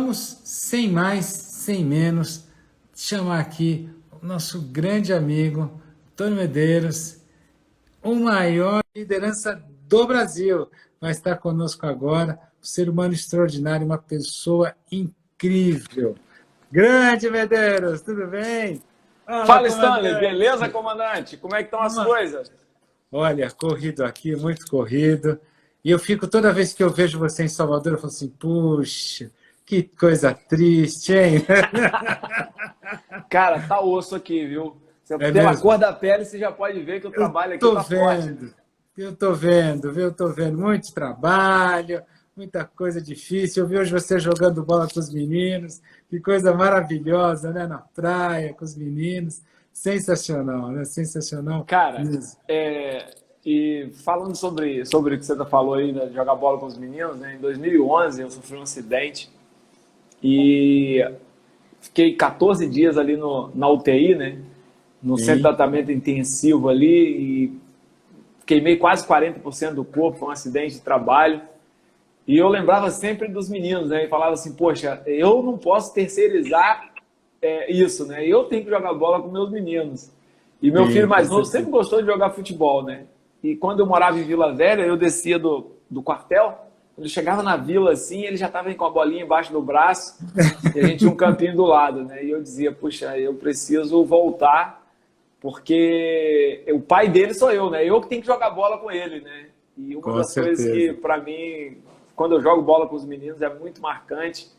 vamos, sem mais, sem menos, chamar aqui o nosso grande amigo, Antônio Medeiros, o maior liderança do Brasil. Vai estar conosco agora, um ser humano extraordinário, uma pessoa incrível. Grande Medeiros, tudo bem? Fala, Fala, Stanley, comandante. beleza, comandante? Como é que estão as coisas? Olha, corrido aqui, muito corrido. E eu fico, toda vez que eu vejo você em Salvador, eu falo assim, puxa, que coisa triste, hein? Cara, tá osso aqui, viu? É Pela mesmo? cor da pele, você já pode ver que o Eu trabalho aqui tô tá forte, né? vendo, eu tô vendo, viu? Eu tô vendo muito trabalho, muita coisa difícil. Eu vi hoje você jogando bola com os meninos, que coisa maravilhosa, né? Na praia, com os meninos. Sensacional, né? Sensacional Cara, mesmo. e falando sobre o que você falou aí, né, de jogar bola com os meninos, né? Em 2011 eu sofri um acidente e fiquei 14 dias ali na UTI, né? No centro de Sim, tratamento intensivo ali e queimei quase 40% do corpo, foi um acidente de trabalho. E eu lembrava sempre dos meninos, né? E falava assim, poxa, eu não posso terceirizar isso, né? Eu tenho que jogar bola com meus meninos. E meu filho sim, com mais novo sempre certeza. gostou de jogar futebol, né? E quando eu morava em Vila Velha, eu descia do quartel, quando eu chegava na vila assim, ele já estava com a bolinha embaixo do braço e a gente tinha um campinho do lado, né? E eu dizia, puxa, eu preciso voltar porque o pai dele sou eu, né? Eu que tenho que jogar bola com ele, né? E uma Com das coisas que, certeza. para mim, quando eu jogo bola com os meninos, é muito marcante,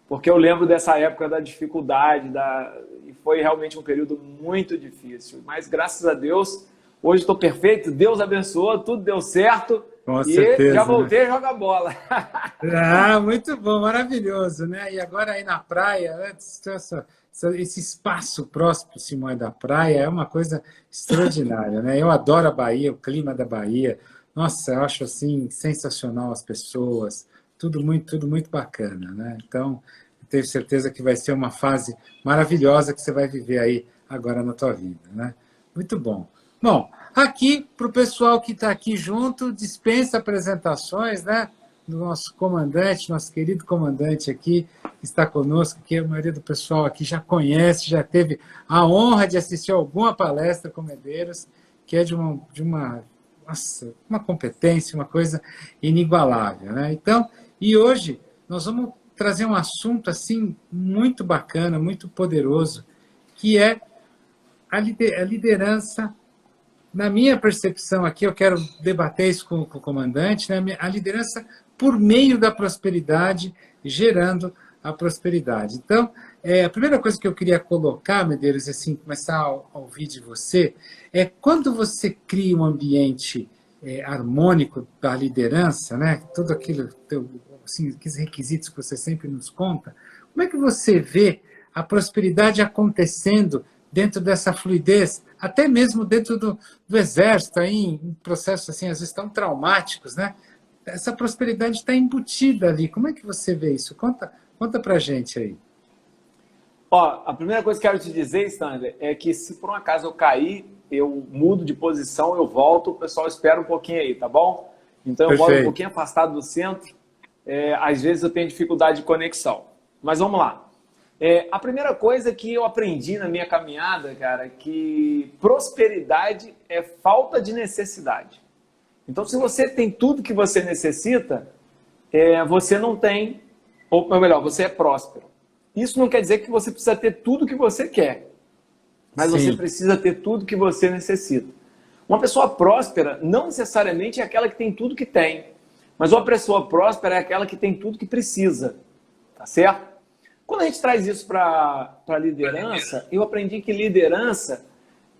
porque eu lembro dessa época da dificuldade, e foi realmente um período muito difícil. Mas, graças a Deus, hoje estou perfeito, Deus abençoou, tudo deu certo Com e já certeza, né? voltei a jogar bola. Ah, muito bom, maravilhoso, né? E agora aí na praia, né? Esse espaço próximo aí da praia é uma coisa extraordinária, né? Eu adoro a Bahia, o clima da Bahia. Nossa, eu acho assim sensacional as pessoas, tudo muito bacana, né? Então, eu tenho certeza que vai ser uma fase maravilhosa que você vai viver aí agora na tua vida, né? Muito bom. Bom, aqui para o pessoal que está aqui junto, dispensa apresentações, né? Do nosso comandante, nosso querido comandante aqui, que está conosco, que a maioria do pessoal aqui já conhece, já teve a honra de assistir a alguma palestra com Medeiros, que é nossa, uma competência, uma coisa inigualável, né? Então, e hoje nós vamos trazer um assunto assim muito bacana, muito poderoso, que é a liderança. Na minha percepção aqui, eu quero debater isso com o comandante, né? A liderança por meio da prosperidade, gerando a prosperidade. Então, a primeira coisa que eu queria colocar, Medeiros, assim, começar a ouvir de você, é quando você cria um ambiente harmônico da liderança, né? Tudo aquilo, assim, aqueles requisitos que você sempre nos conta, como é que você vê a prosperidade acontecendo dentro dessa fluidez, até mesmo dentro do exército, aí, em processos assim, às vezes tão traumáticos, né? Essa prosperidade está embutida ali. Como é que você vê isso? Conta pra gente aí. Ó, a primeira coisa que eu quero te dizer, Stanley, é que se por um acaso eu cair, eu mudo de posição, eu volto, o pessoal espera um pouquinho aí, tá bom? Então eu moro um Perfeito. pouquinho afastado do centro, às vezes eu tenho dificuldade de conexão. Mas vamos lá. A primeira coisa que eu aprendi na minha caminhada, cara, é que prosperidade é falta de necessidade. Então, se você tem tudo que você necessita, você não tem, ou melhor, você é próspero. Isso não quer dizer que você precisa ter tudo que você quer, mas você Sim, precisa ter tudo que você necessita. Uma pessoa próspera não necessariamente é aquela que tem tudo que tem, mas uma pessoa próspera é aquela que tem tudo que precisa, tá certo? Quando a gente traz isso para a liderança, eu aprendi que liderança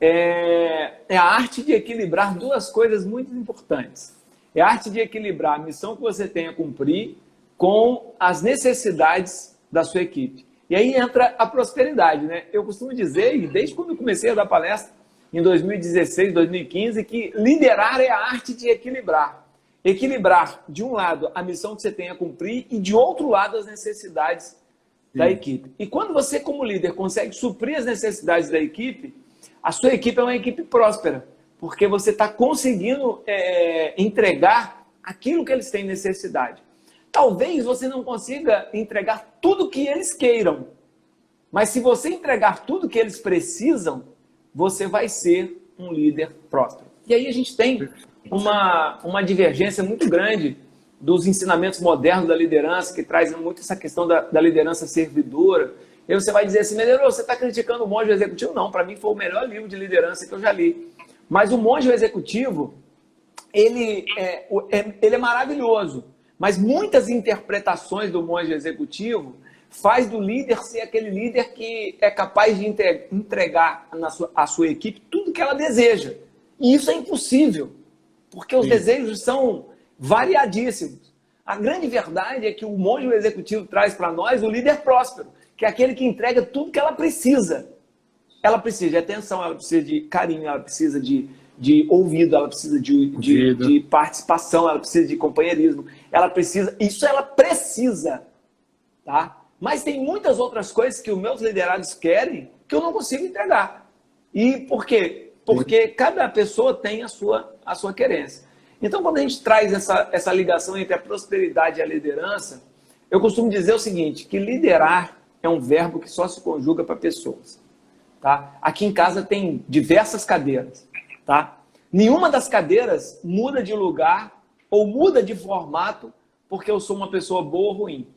é a arte de equilibrar duas coisas muito importantes. É a arte de equilibrar a missão que você tem a cumprir com as necessidades da sua equipe. E aí entra a prosperidade, né? Eu costumo dizer, e desde quando eu comecei a dar palestra, em 2016, 2015, que liderar é a arte de equilibrar. Equilibrar, de um lado, a missão que você tem a cumprir e, de outro lado, as necessidades da sim, equipe. E quando você, como líder, consegue suprir as necessidades da equipe, a sua equipe é uma equipe próspera, porque você está conseguindo entregar aquilo que eles têm necessidade. Talvez você não consiga entregar tudo que eles queiram, mas se você entregar tudo que eles precisam, você vai ser um líder próspero. E aí a gente tem uma divergência muito grande dos ensinamentos modernos da liderança, que traz muito essa questão da liderança servidora. E você vai dizer assim, Medeiros, você está criticando o Monge Executivo? Não, para mim foi o melhor livro de liderança que eu já li. Mas o Monge Executivo, ele é maravilhoso, mas muitas interpretações do Monge Executivo faz do líder ser aquele líder que é capaz de entregar à sua equipe tudo que ela deseja. E isso é impossível, porque os desejos são variadíssimos. A grande verdade é que o Monge Executivo traz para nós o líder próspero, que é aquele que entrega tudo que ela precisa. Ela precisa de atenção, ela precisa de carinho, ela precisa de ouvido, ela precisa de participação, ela precisa de companheirismo, isso ela precisa, tá? Mas tem muitas outras coisas que os meus liderados querem que eu não consigo entregar. E por quê? Porque cada pessoa tem a sua querência. Então, quando a gente traz essa ligação entre a prosperidade e a liderança, eu costumo dizer o seguinte, que liderar é um verbo que só se conjuga para pessoas. Tá? Aqui em casa tem diversas cadeiras. Tá? Nenhuma das cadeiras muda de lugar ou muda de formato porque eu sou uma pessoa boa ou ruim.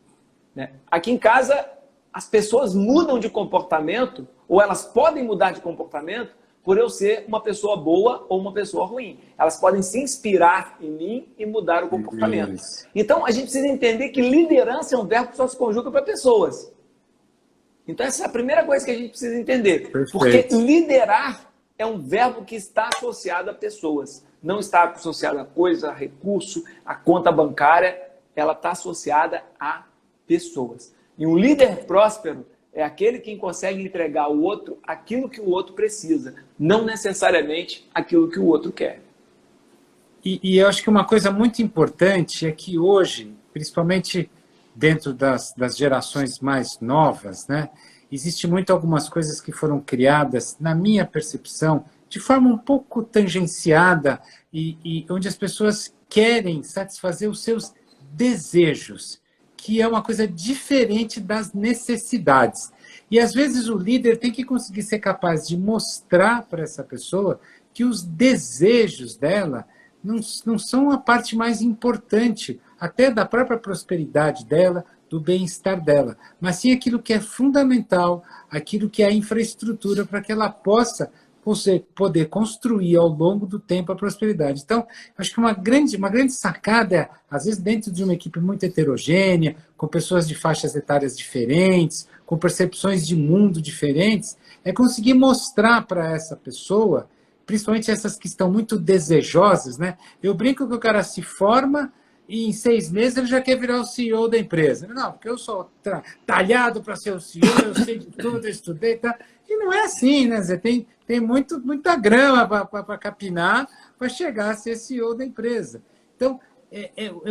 Né? Aqui em casa, as pessoas mudam de comportamento ou elas podem mudar de comportamento por eu ser uma pessoa boa ou uma pessoa ruim. Elas podem se inspirar em mim e mudar o comportamento. Então, a gente precisa entender que liderança é um verbo que só se conjuga para pessoas. Então, essa é a primeira coisa que a gente precisa entender. Perfeito. Porque liderar é um verbo que está associado a pessoas. Não está associado a coisa, a recurso, a conta bancária. Ela está associada a pessoas. E um líder próspero é aquele que consegue entregar ao outro aquilo que o outro precisa, não necessariamente aquilo que o outro quer. E eu acho que uma coisa muito importante é que hoje, principalmente dentro das gerações mais novas, né, existe muito algumas coisas que foram criadas, na minha percepção, de forma um pouco tangenciada e onde as pessoas querem satisfazer os seus desejos, que é uma coisa diferente das necessidades. E, às vezes, o líder tem que conseguir ser capaz de mostrar para essa pessoa que os desejos dela não são a parte mais importante, até da própria prosperidade dela, do bem-estar dela, mas sim aquilo que é fundamental, aquilo que é a infraestrutura para que ela possa poder construir ao longo do tempo a prosperidade. Então, acho que uma grande sacada é, às vezes, dentro de uma equipe muito heterogênea, com pessoas de faixas etárias diferentes, com percepções de mundo diferentes, é conseguir mostrar para essa pessoa, principalmente essas que estão muito desejosas, né? Eu brinco que o cara se forma e em 6 meses ele já quer virar o CEO da empresa. Não, porque eu sou talhado para ser o CEO, eu sei de tudo, eu estudei, tá? E não é assim, né? Você tem muita grama para capinar para chegar a ser CEO da empresa. Então,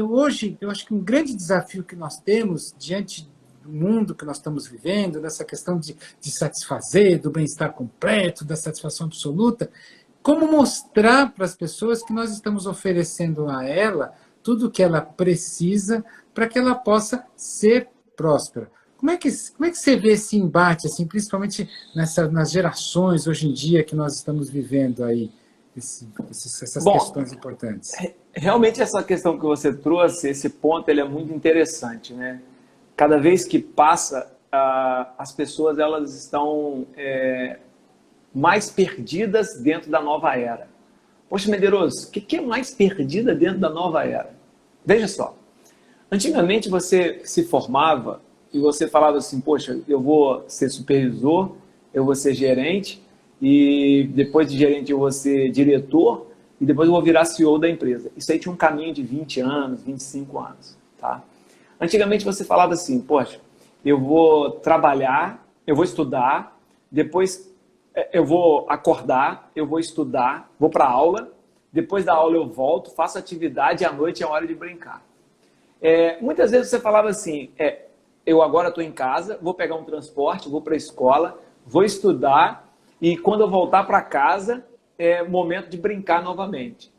hoje, eu acho que um grande desafio que nós temos diante do mundo que nós estamos vivendo, dessa questão de satisfazer, do bem-estar completo, da satisfação absoluta, como mostrar para as pessoas que nós estamos oferecendo a ela tudo o que ela precisa para que ela possa ser próspera. Como é que você vê esse embate, assim, principalmente nas gerações hoje em dia que nós estamos vivendo aí, essas questões importantes? Realmente essa questão que você trouxe, esse ponto, ele é muito interessante, né? Cada vez que passa, as pessoas elas estão mais perdidas dentro da nova era. Poxa, Medeiros, o que é mais perdida dentro da nova era? Veja só, antigamente você se formava e você falava assim, poxa, eu vou ser supervisor, eu vou ser gerente, e depois de gerente eu vou ser diretor, e depois eu vou virar CEO da empresa. Isso aí tinha um caminho de 20 anos, 25 anos. Tá? Antigamente você falava assim, poxa, eu vou trabalhar, eu vou estudar, depois eu vou acordar, eu vou estudar, vou para a aula, depois da aula eu volto, faço atividade e à noite é hora de brincar. Muitas vezes você falava assim, eu agora estou em casa, vou pegar um transporte, vou para a escola, vou estudar e quando eu voltar para casa é momento de brincar novamente.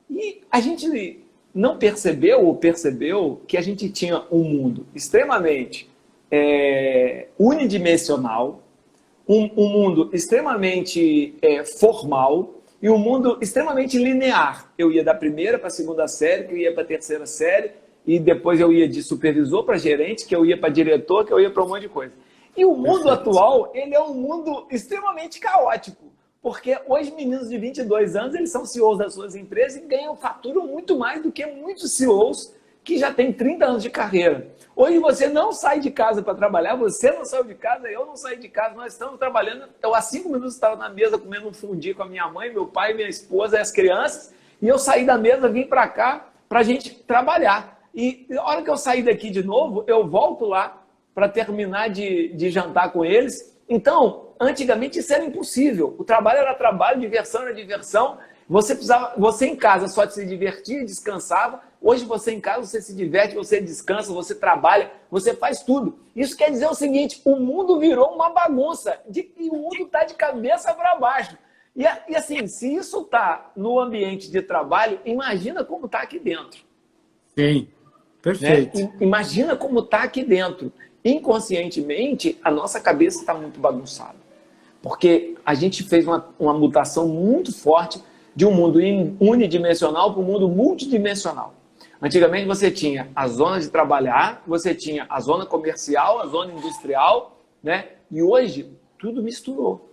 E a gente não percebeu ou percebeu que a gente tinha um mundo extremamente unidimensional, um mundo extremamente formal e um mundo extremamente linear. Eu ia da primeira para a segunda série, que eu ia para a terceira série, e depois eu ia de supervisor para gerente, que eu ia para diretor, que eu ia para um monte de coisa. E o mundo atual, ele é um mundo extremamente caótico, porque hoje meninos de 22 anos, eles são CEOs das suas empresas e faturam muito mais do que muitos CEOs que já têm 30 anos de carreira. Hoje você não sai de casa para trabalhar, você não saiu de casa, eu não saí de casa, nós estamos trabalhando. Eu há 5 minutos estava na mesa comendo um fundi com a minha mãe, meu pai, minha esposa e as crianças, e eu saí da mesa, vim para cá para a gente trabalhar. E na hora que eu sair daqui de novo, eu volto lá para terminar de jantar com eles. Então, antigamente isso era impossível. O trabalho era trabalho, diversão era diversão. Você em casa só se divertia e descansava. Hoje você em casa, você se diverte, você descansa, você trabalha, você faz tudo. Isso quer dizer o seguinte, o mundo virou uma bagunça e o mundo está de cabeça para baixo. E assim, se isso está no ambiente de trabalho, imagina como está aqui dentro. Sim, perfeito. Né? Imagina como está aqui dentro. Inconscientemente, a nossa cabeça está muito bagunçada. Porque a gente fez uma mutação muito forte de um mundo unidimensional para um mundo multidimensional. Antigamente você tinha a zona de trabalhar, você tinha a zona comercial, a zona industrial, né? E hoje tudo misturou.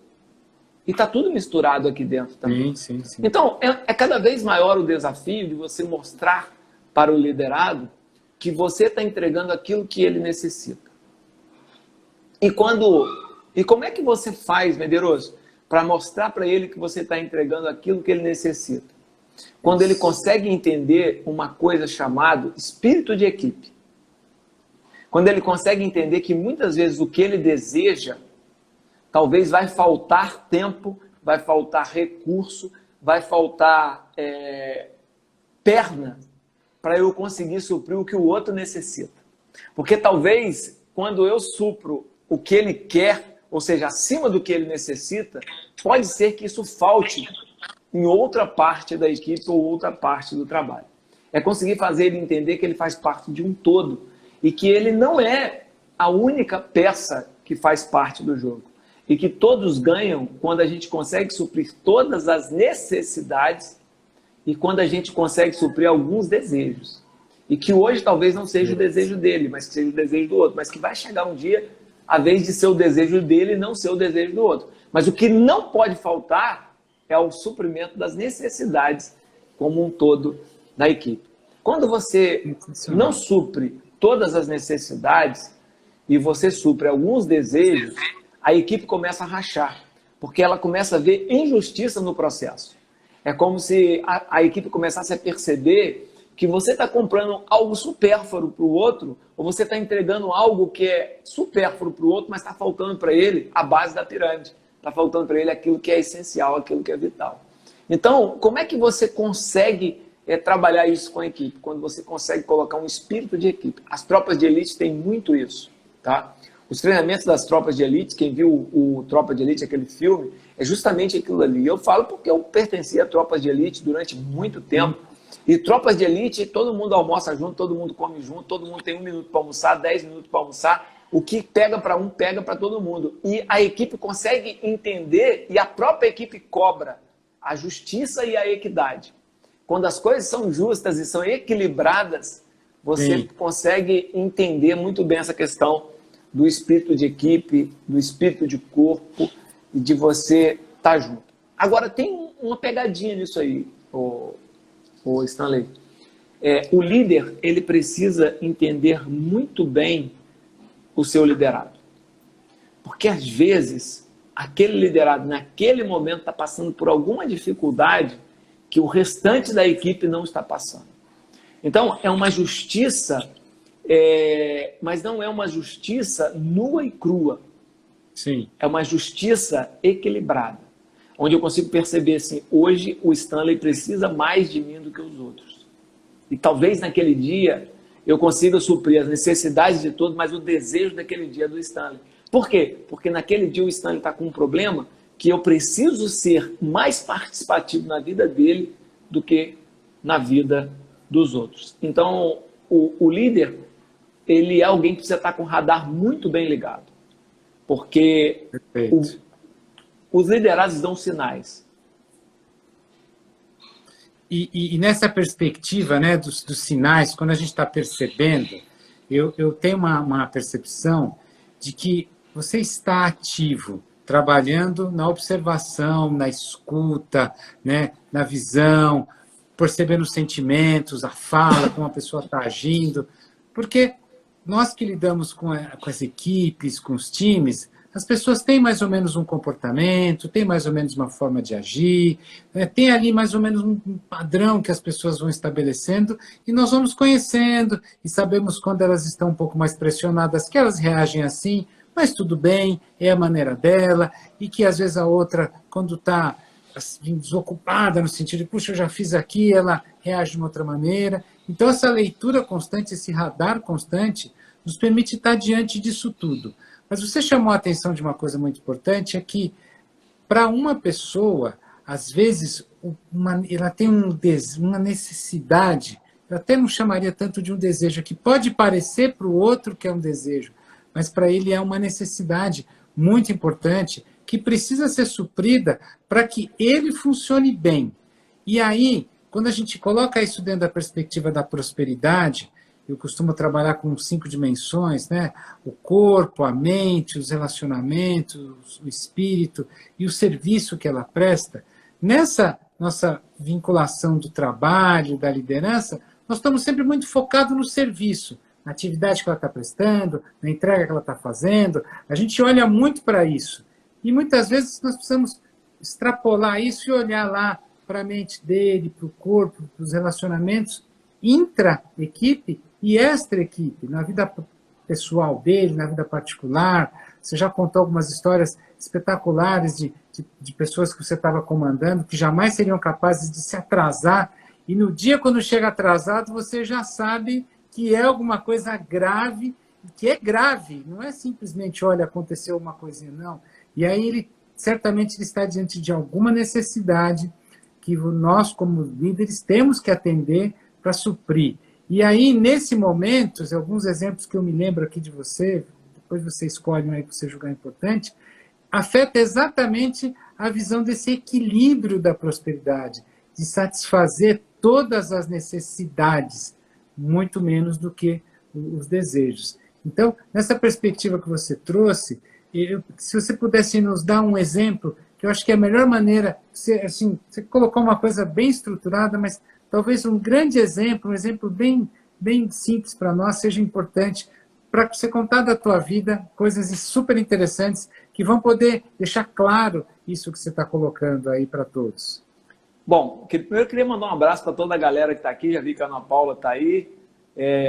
E está tudo misturado aqui dentro também. Sim. Então, é cada vez maior o desafio de você mostrar para o liderado que você está entregando aquilo que ele necessita. E como é que você faz, Medeiros, para mostrar para ele que você está entregando aquilo que ele necessita? Quando ele consegue entender uma coisa chamada espírito de equipe. Quando ele consegue entender que muitas vezes o que ele deseja, talvez vai faltar tempo, vai faltar recurso, vai faltar perna para eu conseguir suprir o que o outro necessita. Porque talvez, quando eu supro o que ele quer, ou seja, acima do que ele necessita, pode ser que isso falte em outra parte da equipe ou outra parte do trabalho. É conseguir fazer ele entender que ele faz parte de um todo e que ele não é a única peça que faz parte do jogo. E que todos ganham quando a gente consegue suprir todas as necessidades e quando a gente consegue suprir alguns desejos. E que hoje talvez não seja o desejo dele, mas que seja o desejo do outro. Mas que vai chegar um dia a vez de ser o desejo dele e não ser o desejo do outro. Mas o que não pode faltar é o suprimento das necessidades como um todo da equipe. Quando você não supre todas as necessidades e você supre alguns desejos, a equipe começa a rachar, porque ela começa a ver injustiça no processo. É como se a equipe começasse a perceber que você está comprando algo supérfluo para o outro, ou você está entregando algo que é supérfluo para o outro, mas está faltando para ele a base da pirâmide. Está faltando para ele aquilo que é essencial, aquilo que é vital. Então, como é que você consegue trabalhar isso com a equipe? Quando você consegue colocar um espírito de equipe. As tropas de elite têm muito isso, tá? Os treinamentos das tropas de elite, quem viu o Tropa de Elite, aquele filme, é justamente aquilo ali. Eu falo porque eu pertencia a tropas de elite durante muito tempo. E tropas de elite, todo mundo almoça junto, todo mundo come junto, todo mundo tem 1 minuto para almoçar, 10 minutos para almoçar. O que pega para um, pega para todo mundo. E a equipe consegue entender e a própria equipe cobra a justiça e a equidade. Quando as coisas são justas e são equilibradas, você consegue entender muito bem essa questão do espírito de equipe, do espírito de corpo e de você estar junto. Agora, tem uma pegadinha nisso aí, o Stanley. O líder, ele precisa entender muito bem o seu liderado. Porque, às vezes, aquele liderado, naquele momento, está passando por alguma dificuldade que o restante da equipe não está passando. Então, é uma justiça, mas não é uma justiça nua e crua. Sim. É uma justiça equilibrada. Onde eu consigo perceber assim, hoje o Stanley precisa mais de mim do que os outros. E talvez naquele dia eu consiga suprir as necessidades de todos, mas o desejo daquele dia é do Stanley. Por quê? Porque naquele dia o Stanley está com um problema que eu preciso ser mais participativo na vida dele do que na vida dos outros. Então, o líder, ele é alguém que precisa estar com o radar muito bem ligado, porque Perfeito. os liderados dão sinais. E nessa perspectiva, né, dos sinais, quando a gente está percebendo, eu tenho uma percepção de que você está ativo, trabalhando na observação, na escuta, né, na visão, percebendo os sentimentos, a fala, como a pessoa está agindo, porque nós que lidamos com as equipes, com os times, as pessoas têm mais ou menos um comportamento, têm mais ou menos uma forma de agir, né? Tem ali mais ou menos um padrão que as pessoas vão estabelecendo e nós vamos conhecendo e sabemos quando elas estão um pouco mais pressionadas, que elas reagem assim, mas tudo bem, é a maneira dela, e que às vezes a outra, quando está assim, desocupada, no sentido de, puxa, eu já fiz aqui, ela reage de uma outra maneira. Então, essa leitura constante, esse radar constante, nos permite estar diante disso tudo. Mas você chamou a atenção de uma coisa muito importante, é que, para uma pessoa, às vezes, ela tem uma necessidade, eu até não chamaria tanto de um desejo, que pode parecer para o outro que é um desejo, mas para ele é uma necessidade muito importante, que precisa ser suprida para que ele funcione bem. E aí, quando a gente coloca isso dentro da perspectiva da prosperidade, eu costumo trabalhar com 5 dimensões, né? O corpo, a mente, os relacionamentos, o espírito e o serviço que ela presta. Nessa nossa vinculação do trabalho, da liderança, nós estamos sempre muito focados no serviço, na atividade que ela está prestando, na entrega que ela está fazendo. A gente olha muito para isso. E muitas vezes nós precisamos extrapolar isso e olhar lá para a mente dele, para o corpo, para os relacionamentos intra-equipe e extra-equipe, na vida pessoal dele, na vida particular. Você já contou algumas histórias espetaculares de pessoas que você estava comandando, que jamais seriam capazes de se atrasar, e no dia quando chega atrasado, você já sabe que é alguma coisa grave, que é grave, não é simplesmente, olha, aconteceu uma coisinha, não. E aí ele certamente ele está diante de alguma necessidade que nós, como líderes, temos que atender para suprir. E aí, nesse momento, alguns exemplos que eu me lembro aqui de você, depois você escolhe um aí que você julgar importante, afeta exatamente a visão desse equilíbrio da prosperidade, de satisfazer todas as necessidades, muito menos do que os desejos. Então, nessa perspectiva que você trouxe, se você pudesse nos dar um exemplo, que eu acho que é a melhor maneira, você colocou uma coisa bem estruturada, mas talvez um grande exemplo, um exemplo bem simples para nós, seja importante para você contar da tua vida coisas super interessantes que vão poder deixar claro isso que você está colocando aí para todos. Bom, primeiro eu queria mandar um abraço para toda a galera que está aqui. Já vi que a Ana Paula está aí,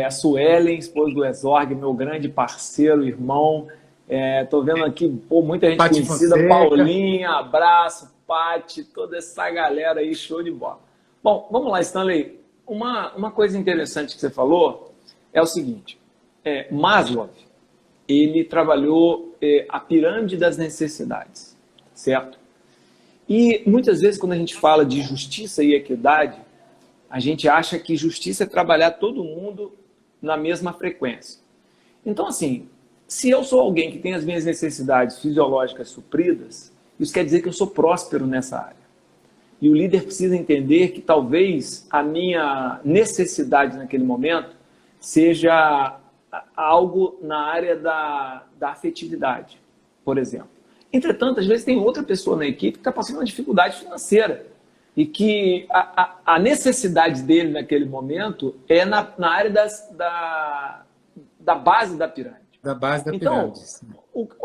a Suelen, esposa do Exorg, meu grande parceiro, irmão. Estou vendo aqui muita gente Pati conhecida, Fonseca. Paulinha, abraço, Pati, toda essa galera aí, show de bola. Bom, vamos lá, Stanley. Uma coisa interessante que você falou é o seguinte, Maslow, ele trabalhou a pirâmide das necessidades, certo? E muitas vezes quando a gente fala de justiça e equidade, a gente acha que justiça é trabalhar todo mundo na mesma frequência. Então, assim, se eu sou alguém que tem as minhas necessidades fisiológicas supridas, isso quer dizer que eu sou próspero nessa área. E o líder precisa entender que talvez a minha necessidade naquele momento seja algo na área da afetividade, por exemplo. Entretanto, às vezes tem outra pessoa na equipe que está passando uma dificuldade financeira e que a necessidade dele naquele momento é na área da base da pirâmide. Da base da pirâmide. Então,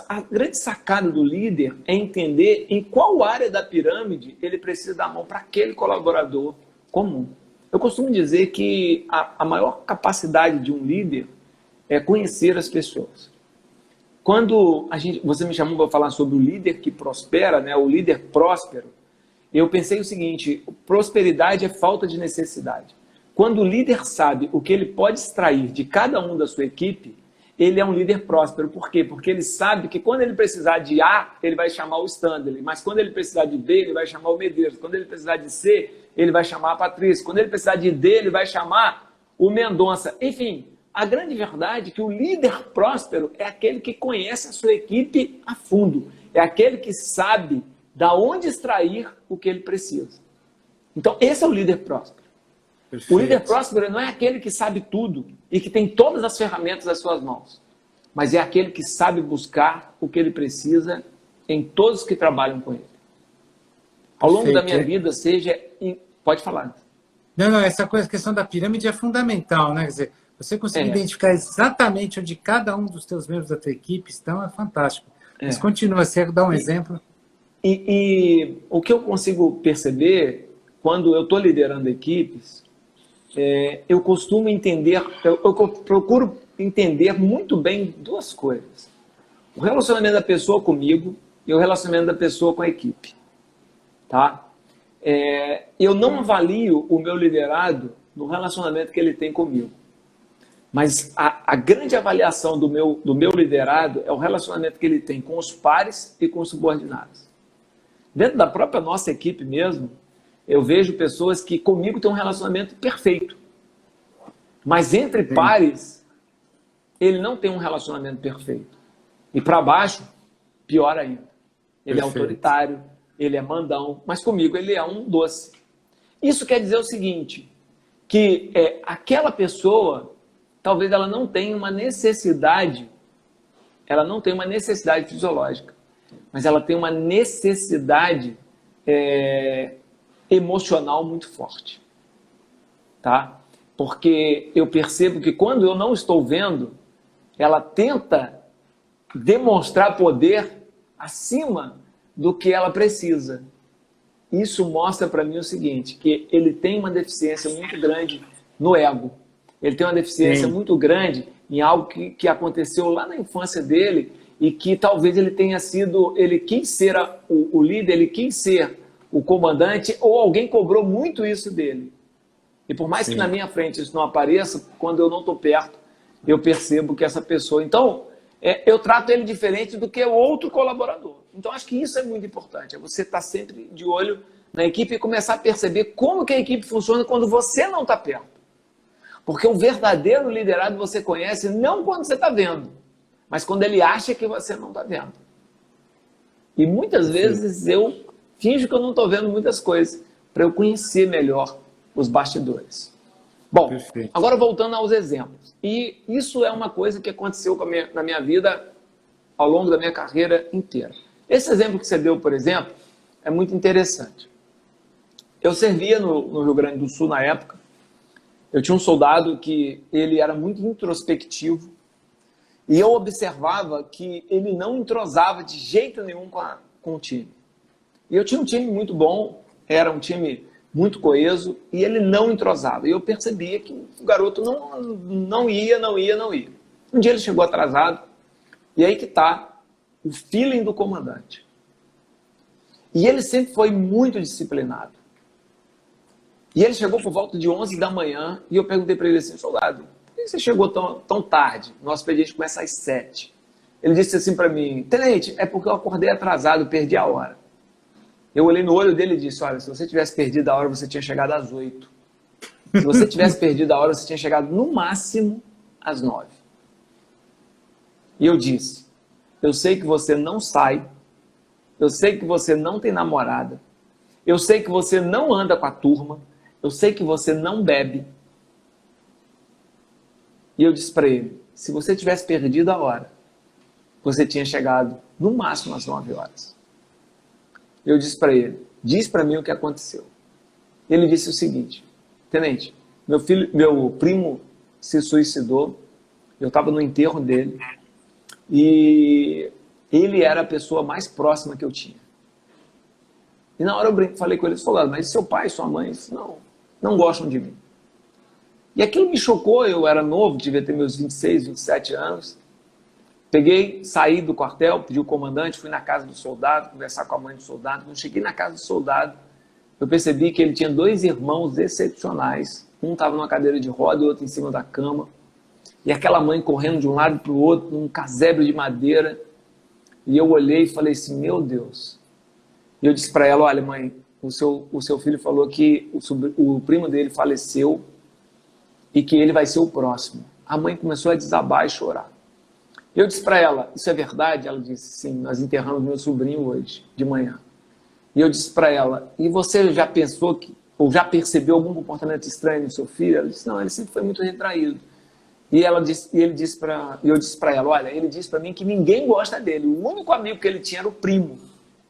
a grande sacada do líder é entender em qual área da pirâmide ele precisa dar a mão para aquele colaborador comum. Eu costumo dizer que a maior capacidade de um líder é conhecer as pessoas. Quando você me chamou para falar sobre o líder que prospera, né, o líder próspero, eu pensei o seguinte, prosperidade é falta de necessidade. Quando o líder sabe o que ele pode extrair de cada um da sua equipe, ele é um líder próspero. Por quê? Porque ele sabe que quando ele precisar de A, ele vai chamar o Standard, mas quando ele precisar de B, ele vai chamar o Medeiros, quando ele precisar de C, ele vai chamar a Patrícia, quando ele precisar de D, ele vai chamar o Mendonça. Enfim, a grande verdade é que o líder próspero é aquele que conhece a sua equipe a fundo, é aquele que sabe da onde extrair o que ele precisa. Então, esse é o líder próspero. Perfeito. O líder próspero não é aquele que sabe tudo e que tem todas as ferramentas às suas mãos, mas é aquele que sabe buscar o que ele precisa em todos que trabalham com ele. Ao longo da minha vida, seja... Pode falar. Não, essa questão da pirâmide é fundamental, né? Quer dizer, você conseguir identificar exatamente onde cada um dos teus membros da tua equipe estão, é fantástico. Mas continua, você dá um exemplo. E o que eu consigo perceber quando eu estou liderando equipes, eu costumo entender, eu procuro entender muito bem duas coisas. O relacionamento da pessoa comigo e o relacionamento da pessoa com a equipe. Tá? Eu não avalio o meu liderado no relacionamento que ele tem comigo. Mas a grande avaliação do meu liderado é o relacionamento que ele tem com os pares e com os subordinados. Dentro da própria nossa equipe mesmo, eu vejo pessoas que comigo têm um relacionamento perfeito. Mas entre pares, ele não tem um relacionamento perfeito. E para baixo, pior ainda. Ele é autoritário, ele é mandão, mas comigo ele é um doce. Isso quer dizer o seguinte, que aquela pessoa... Talvez ela não tenha uma necessidade, fisiológica, mas ela tem uma necessidade emocional muito forte, tá? Porque eu percebo que quando eu não estou vendo, ela tenta demonstrar poder acima do que ela precisa. Isso mostra para mim o seguinte, que ele tem uma deficiência muito grande no ego. Ele tem uma deficiência muito grande em algo que aconteceu lá na infância dele e que talvez ele tenha sido, ele quis ser o líder, ele quis ser o comandante ou alguém cobrou muito isso dele. E por mais que na minha frente isso não apareça, quando eu não estou perto, eu percebo que essa pessoa... Então, eu trato ele diferente do que o outro colaborador. Então, acho que isso é muito importante. É você estar sempre de olho na equipe e começar a perceber como que a equipe funciona quando você não está perto. Porque o verdadeiro liderado você conhece não quando você está vendo, mas quando ele acha que você não está vendo. E muitas vezes eu finjo que eu não estou vendo muitas coisas para eu conhecer melhor os bastidores. Bom, agora voltando aos exemplos. E isso é uma coisa que aconteceu na minha vida ao longo da minha carreira inteira. Esse exemplo que você deu, por exemplo, é muito interessante. Eu servia no Rio Grande do Sul na época. Eu tinha um soldado que ele era muito introspectivo e eu observava que ele não entrosava de jeito nenhum com o time. E eu tinha um time muito bom, era um time muito coeso e ele não entrosava. E eu percebia que o garoto não ia. Um dia ele chegou atrasado e aí que está o feeling do comandante. E ele sempre foi muito disciplinado. E ele chegou por volta de 11 da manhã e eu perguntei para ele assim, soldado, por que você chegou tão tarde? Nosso expediente começa às 7. Ele disse assim para mim, tenente, é porque eu acordei atrasado, perdi a hora. Eu olhei no olho dele e disse, olha, se você tivesse perdido a hora, você tinha chegado às 8. Se você tivesse perdido a hora, você tinha chegado no máximo às 9. E eu disse, eu sei que você não sai, eu sei que você não tem namorada, eu sei que você não anda com a turma, eu sei que você não bebe. E eu disse para ele, se você tivesse perdido a hora, você tinha chegado no máximo às 9 horas. Eu disse para ele, diz para mim o que aconteceu. Ele disse o seguinte, tenente, meu primo se suicidou, eu estava no enterro dele, e ele era a pessoa mais próxima que eu tinha. E na hora eu falei com ele, soldado, mas seu pai, sua mãe? Disse, não gostam de mim. E aquilo me chocou, eu era novo, devia ter meus 26, 27 anos. Peguei, saí do quartel, pedi o comandante, fui na casa do soldado, conversar com a mãe do soldado. Quando cheguei na casa do soldado, eu percebi que ele tinha 2 irmãos excepcionais. Um estava numa cadeira de roda e o outro em cima da cama. E aquela mãe correndo de um lado para o outro, num casebre de madeira. E eu olhei e falei assim, meu Deus. E eu disse para ela, olha mãe, o seu filho falou que o primo dele faleceu e que ele vai ser o próximo. A mãe começou a desabar e chorar. Eu disse para ela, isso é verdade? Ela disse, sim, nós enterramos meu sobrinho hoje, de manhã. E eu disse para ela, e você já pensou ou já percebeu algum comportamento estranho no seu filho? Ela disse, não, ele sempre foi muito retraído. E eu disse para ela, olha, ele disse para mim que ninguém gosta dele. O único amigo que ele tinha era o primo,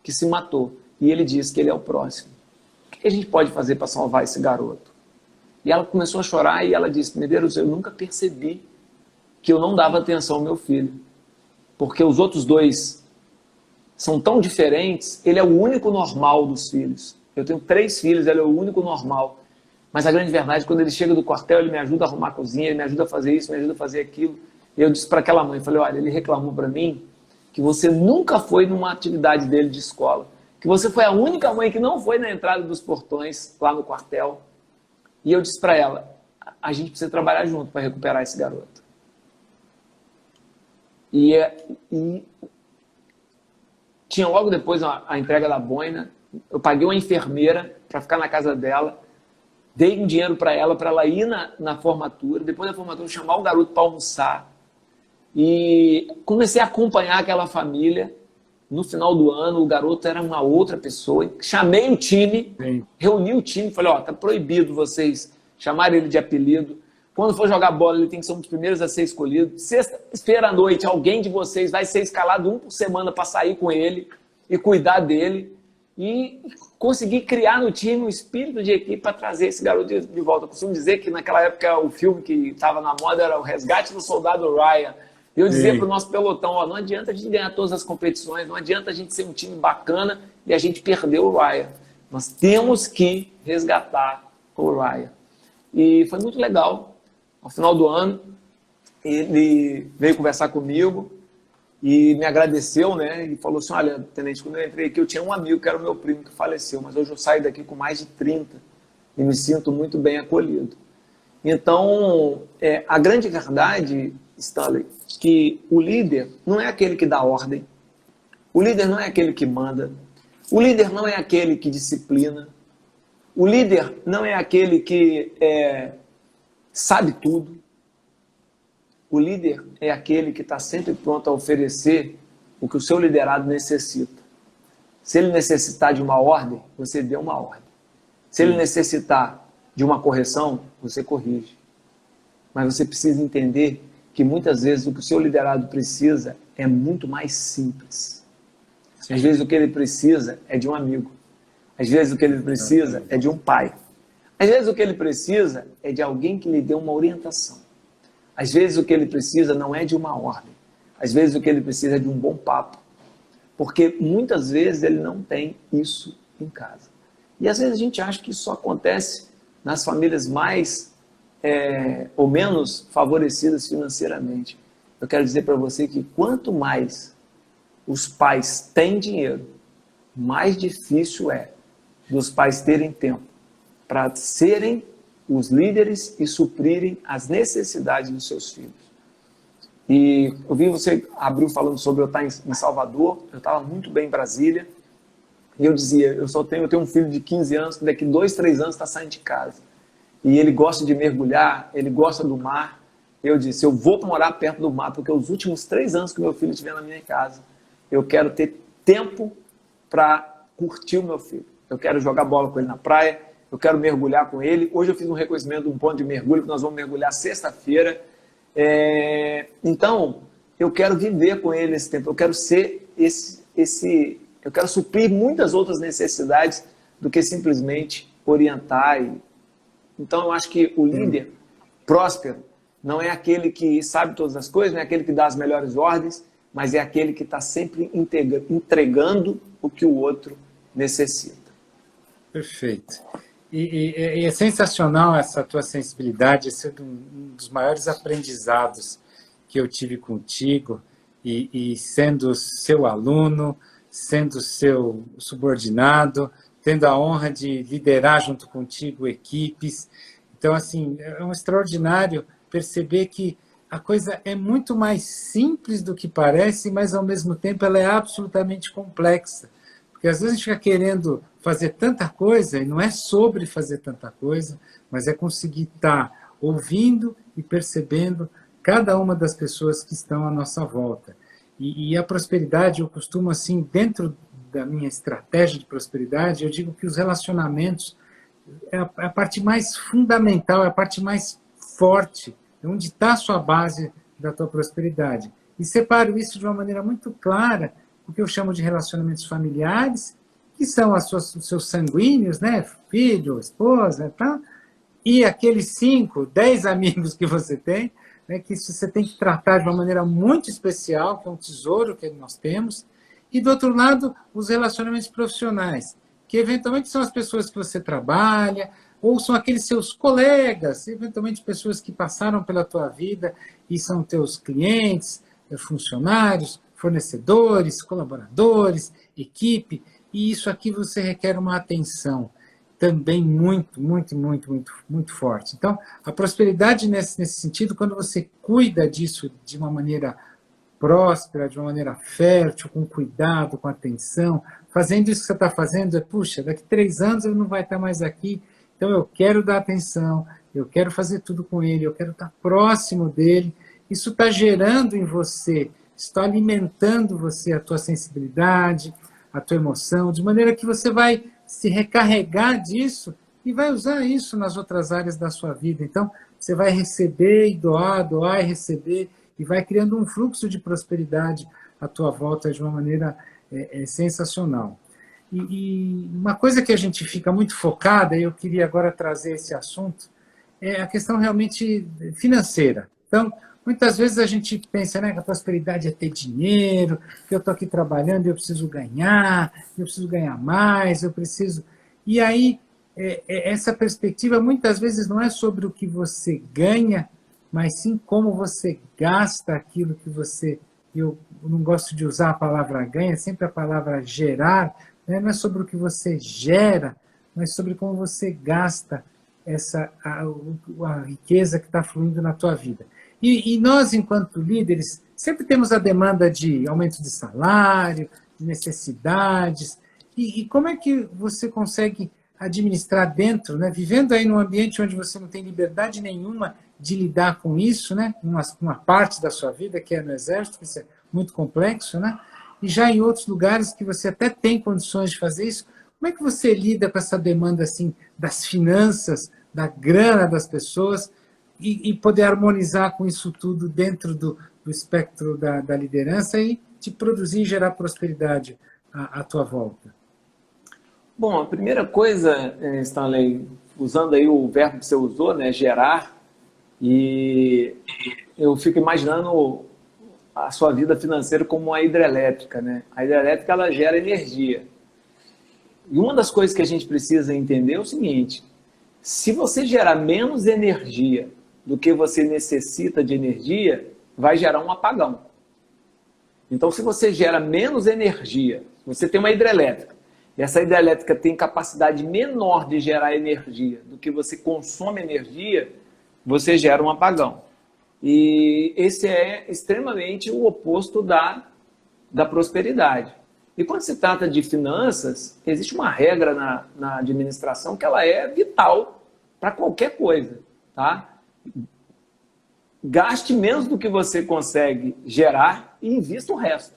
que se matou. E ele disse que ele é o próximo. O que a gente pode fazer para salvar esse garoto? E ela começou a chorar e ela disse, Medeiros, eu nunca percebi que eu não dava atenção ao meu filho. Porque os outros dois são tão diferentes, ele é o único normal dos filhos. Eu tenho 3 filhos, ele é o único normal. Mas a grande verdade, quando ele chega do quartel, ele me ajuda a arrumar a cozinha, ele me ajuda a fazer isso, me ajuda a fazer aquilo. E eu disse para aquela mãe, falei, olha, ele reclamou para mim que você nunca foi numa atividade dele de escola, que você foi a única mãe que não foi na entrada dos portões, lá no quartel. E eu disse para ela, a gente precisa trabalhar junto para recuperar esse garoto. E tinha logo depois a entrega da boina, eu paguei uma enfermeira para ficar na casa dela, dei um dinheiro para ela ir na formatura, depois da formatura chamar o garoto para almoçar, e comecei a acompanhar aquela família. No final do ano, o garoto era uma outra pessoa, chamei o time, Sim. reuni o time, falei, ó, tá proibido vocês chamarem ele de apelido, quando for jogar bola ele tem que ser um dos primeiros a ser escolhido, sexta-feira à noite alguém de vocês vai ser escalado 1 por semana para sair com ele e cuidar dele, e conseguir criar no time um espírito de equipe para trazer esse garoto de volta. Eu costumo dizer que naquela época o filme que estava na moda era O Resgate do Soldado Ryan. Eu dizia para o nosso pelotão, ó, não adianta a gente ganhar todas as competições, não adianta a gente ser um time bacana e a gente perder o Ryan. Nós temos que resgatar o Ryan. E foi muito legal. Ao final do ano, ele veio conversar comigo e me agradeceu, né? E falou assim, olha, tenente, quando eu entrei aqui, eu tinha um amigo que era o meu primo que faleceu, mas hoje eu saio daqui com mais de 30 e me sinto muito bem acolhido. Então, a grande verdade, Stanley, que o líder não é aquele que dá ordem, o líder não é aquele que manda, o líder não é aquele que disciplina, o líder não é aquele que sabe tudo. O líder é aquele que está sempre pronto a oferecer o que o seu liderado necessita. Se ele necessitar de uma ordem, você dê uma ordem. Se ele necessitar de uma correção, você corrige. Mas você precisa entender que muitas vezes o que o seu liderado precisa é muito mais simples. Às vezes o que ele precisa é de um amigo. Às vezes o que ele precisa é de um pai. Às vezes o que ele precisa é de alguém que lhe dê uma orientação. Às vezes o que ele precisa não é de uma ordem. Às vezes o que ele precisa é de um bom papo. Porque muitas vezes ele não tem isso em casa. E às vezes a gente acha que isso só acontece nas famílias mais ou menos favorecidas financeiramente. Eu quero dizer para você que quanto mais os pais têm dinheiro, mais difícil é dos pais terem tempo para serem os líderes e suprirem as necessidades dos seus filhos. E eu vi você abriu falando sobre eu estar em Salvador, eu estava muito bem em Brasília, e eu dizia, eu tenho um filho de 15 anos, que daqui 2, 3 anos está saindo de casa. E ele gosta de mergulhar, ele gosta do mar. Eu disse, eu vou morar perto do mar, porque os últimos 3 anos que meu filho estiver na minha casa, eu quero ter tempo para curtir o meu filho. Eu quero jogar bola com ele na praia, eu quero mergulhar com ele. Hoje eu fiz um reconhecimento de um ponto de mergulho, que nós vamos mergulhar sexta-feira. Então, eu quero viver com ele esse tempo, eu quero ser eu quero suprir muitas outras necessidades do que simplesmente orientar. Então, eu acho que o líder próspero não é aquele que sabe todas as coisas, não é aquele que dá as melhores ordens, mas é aquele que está sempre entregando o que o outro necessita. Perfeito. E é sensacional essa tua sensibilidade, esse é um dos maiores aprendizados que eu tive contigo, e sendo seu aluno, sendo seu subordinado, tendo a honra de liderar junto contigo equipes. Então, assim, é um extraordinário perceber que a coisa é muito mais simples do que parece, mas ao mesmo tempo ela é absolutamente complexa. Porque às vezes a gente fica querendo fazer tanta coisa, e não é sobre fazer tanta coisa, mas é conseguir estar ouvindo e percebendo cada uma das pessoas que estão à nossa volta. E a prosperidade, eu costumo, assim, dentro da minha estratégia de prosperidade, eu digo que os relacionamentos é a parte mais fundamental, é a parte mais forte, é onde está a sua base da tua prosperidade. E separo isso de uma maneira muito clara, o que eu chamo de relacionamentos familiares, que são os seus sanguíneos, né? Filho, esposa, tá? E aqueles 5, 10 amigos que você tem, né? Que você tem que tratar de uma maneira muito especial, que é um tesouro que nós temos. E, do outro lado, os relacionamentos profissionais, que eventualmente são as pessoas que você trabalha, ou são aqueles seus colegas, eventualmente pessoas que passaram pela tua vida e são teus clientes, funcionários, fornecedores, colaboradores, equipe, e isso aqui você requer uma atenção também muito, muito, muito, muito, muito forte. Então, a prosperidade nesse sentido, quando você cuida disso de uma maneira próspera, de uma maneira fértil, com cuidado, com atenção, fazendo isso que você está fazendo, puxa, daqui 3 anos ele não vai estar mais aqui, então eu quero dar atenção, eu quero fazer tudo com ele, eu quero estar próximo dele. Isso está gerando em você, está alimentando você, a tua sensibilidade, a tua emoção, de maneira que você vai se recarregar disso e vai usar isso nas outras áreas da sua vida. Então, você vai receber e doar, doar e receber, e vai criando um fluxo de prosperidade à tua volta de uma maneira sensacional. E uma coisa que a gente fica muito focada, e eu queria agora trazer esse assunto, é a questão realmente financeira. Então, muitas vezes a gente pensa, né, que a prosperidade é ter dinheiro, que eu estou aqui trabalhando e eu preciso ganhar mais, eu preciso... E aí, essa perspectiva muitas vezes não é sobre o que você ganha, mas sim como você gasta aquilo que você... Eu não gosto de usar a palavra ganha, sempre a palavra gerar, né? Não é sobre o que você gera, mas sobre como você gasta a riqueza que está fluindo na tua vida. E nós, enquanto líderes, sempre temos a demanda de aumento de salário, de necessidades. E como é que você consegue administrar dentro, né? Vivendo aí num ambiente onde você não tem liberdade nenhuma de lidar com isso, né? Uma parte da sua vida, que é no exército, que isso é muito complexo, né? E já em outros lugares que você até tem condições de fazer isso, como é que você lida com essa demanda assim das finanças, da grana das pessoas e poder harmonizar com isso tudo dentro do espectro da liderança e te produzir e gerar prosperidade à tua volta? Bom, a primeira coisa, Stanley, usando aí o verbo que você usou, né, gerar, e eu fico imaginando a sua vida financeira como uma hidrelétrica, né? A hidrelétrica, ela gera energia. E uma das coisas que a gente precisa entender é o seguinte: se você gerar menos energia do que você necessita de energia, vai gerar um apagão. Então, se você gera menos energia, você tem uma hidrelétrica, e essa hidrelétrica tem capacidade menor de gerar energia do que você consome energia, você gera um apagão. E esse é extremamente o oposto da prosperidade. E quando se trata de finanças, existe uma regra na administração que ela é vital para qualquer coisa, tá? Gaste menos do que você consegue gerar e invista o resto.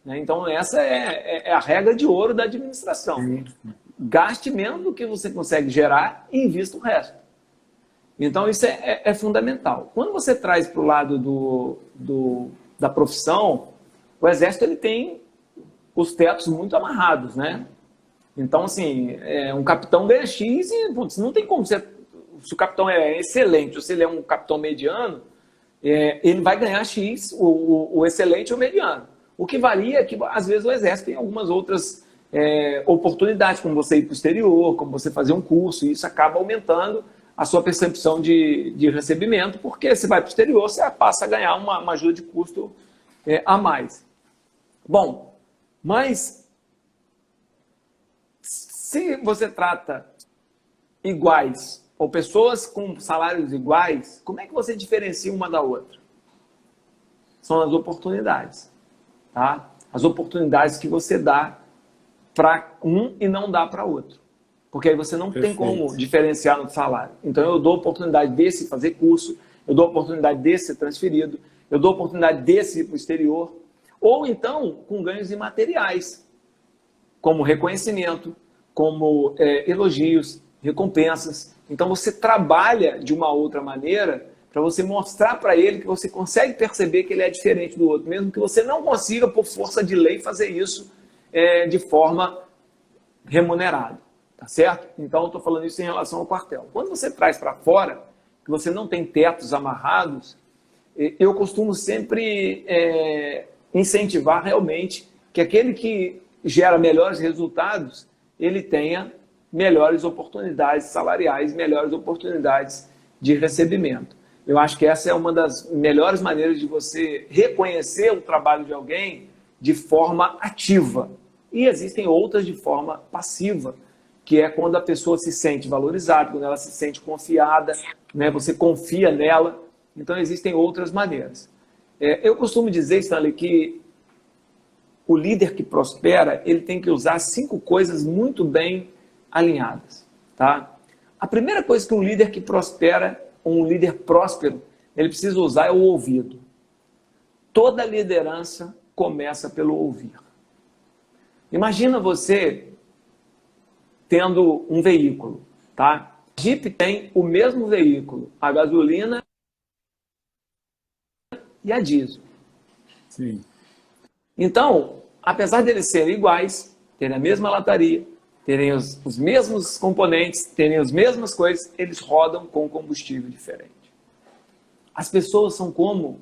Então, essa é a regra de ouro da administração. Gaste menos do que você consegue gerar e invista o resto. Então, isso é fundamental. Quando você traz para o lado da profissão, o Exército ele tem os tetos muito amarrados, né? Então, assim, um capitão ganha X e putz, não tem como você... Se o capitão é excelente ou se ele é um capitão mediano, ele vai ganhar X, o excelente ou o mediano. O que varia é que, às vezes, o Exército tem algumas outras oportunidades, como você ir para o exterior, como você fazer um curso, e isso acaba aumentando a sua percepção de recebimento, porque você vai para o exterior, você passa a ganhar uma ajuda de custo a mais. Bom, mas se você trata iguais ou pessoas com salários iguais, como é que você diferencia uma da outra? São as oportunidades, tá? As oportunidades que você dá para um e não dá para outro. Porque aí você não tem como diferenciar no salário. Então eu dou a oportunidade desse fazer curso, eu dou a oportunidade desse ser transferido, eu dou a oportunidade desse ir para o exterior, ou então com ganhos imateriais, como reconhecimento, como elogios, recompensas. Então você trabalha de uma outra maneira para você mostrar para ele que você consegue perceber que ele é diferente do outro, mesmo que você não consiga, por força de lei, fazer isso de forma remunerada. Tá certo? Então, eu estou falando isso em relação ao quartel. Quando você traz para fora, que você não tem tetos amarrados, eu costumo sempre incentivar realmente que aquele que gera melhores resultados, ele tenha melhores oportunidades salariais, melhores oportunidades de recebimento. Eu acho que essa é uma das melhores maneiras de você reconhecer o trabalho de alguém de forma ativa. E existem outras de forma passiva, que é quando a pessoa se sente valorizada, quando ela se sente confiada, né? Você confia nela. Então, existem outras maneiras. Eu costumo dizer, Stanley, que o líder que prospera, ele tem que usar 5 coisas muito bem alinhadas. Tá? A primeira coisa que um líder que prospera, um líder próspero, ele precisa usar é o ouvido. Toda liderança começa pelo ouvir. Imagina você tendo um veículo, tá? Jeep tem o mesmo veículo, a gasolina e a diesel. Sim. Então, apesar de eles serem iguais, terem a mesma lataria, terem os mesmos componentes, terem as mesmas coisas, eles rodam com combustível diferente. As pessoas são como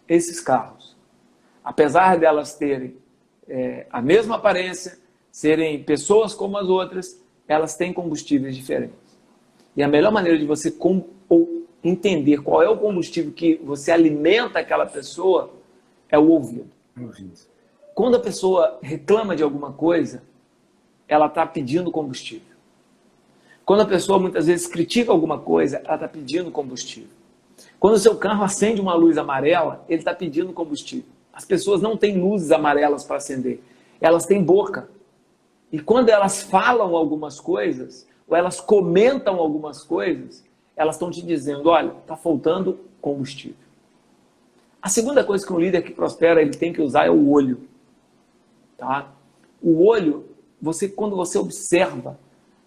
esses carros. Apesar delas terem a mesma aparência, serem pessoas como as outras, elas têm combustíveis diferentes. E a melhor maneira de você entender qual é o combustível que você alimenta aquela pessoa é o ouvido. Quando a pessoa reclama de alguma coisa, ela está pedindo combustível. Quando a pessoa muitas vezes critica alguma coisa, ela está pedindo combustível. Quando o seu carro acende uma luz amarela, ele está pedindo combustível. As pessoas não têm luzes amarelas para acender, elas têm boca. E quando elas falam algumas coisas, ou elas comentam algumas coisas, elas estão te dizendo, olha, está faltando combustível. A segunda coisa que um líder que prospera ele tem que usar é o olho. Tá? O olho, quando você observa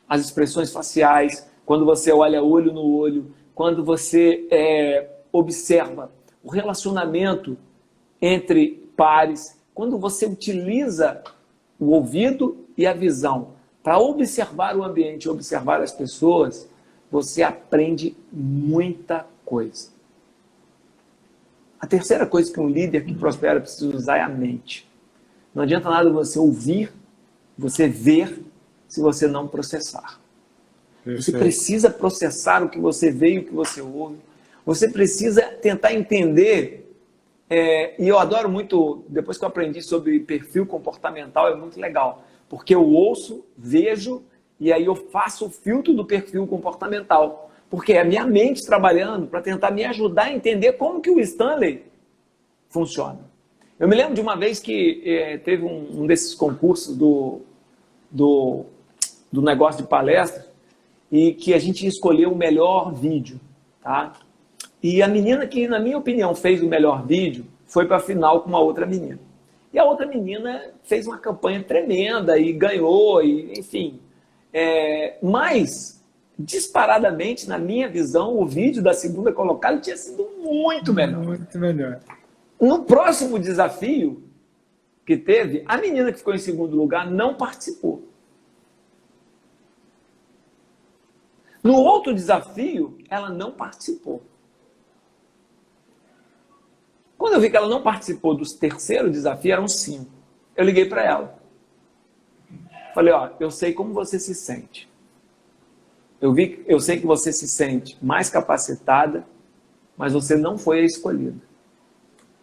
as expressões faciais, quando você olha olho no olho, quando você observa o relacionamento entre pares, quando você utiliza o ouvido e a visão para observar o ambiente, observar as pessoas, você aprende muita coisa. A terceira coisa que um líder que prospera precisa usar é a mente. Não adianta nada você ouvir, você ver, se você não processar. Perfeito. Você precisa processar o que você vê e o que você ouve. Você precisa tentar entender. E eu adoro muito, depois que eu aprendi sobre perfil comportamental, é muito legal. Porque eu ouço, vejo, e aí eu faço o filtro do perfil comportamental. Porque é a minha mente trabalhando para tentar me ajudar a entender como que o Stanley funciona. Eu me lembro de uma vez que teve um desses concursos do negócio de palestra e que a gente escolheu o melhor vídeo. Tá? E a menina que, na minha opinião, fez o melhor vídeo foi para a final com uma outra menina. E a outra menina fez uma campanha tremenda e ganhou, e, enfim. Mas, disparadamente, na minha visão, o vídeo da segunda colocada tinha sido muito melhor. Muito melhor. No próximo desafio que teve, a menina que ficou em segundo lugar não participou. No outro desafio, ela não participou. Quando eu vi que ela não participou do terceiro desafio, eram 5. Eu liguei para ela. Falei, ó, eu sei como você se sente. Eu sei que você se sente mais capacitada, mas você não foi a escolhida.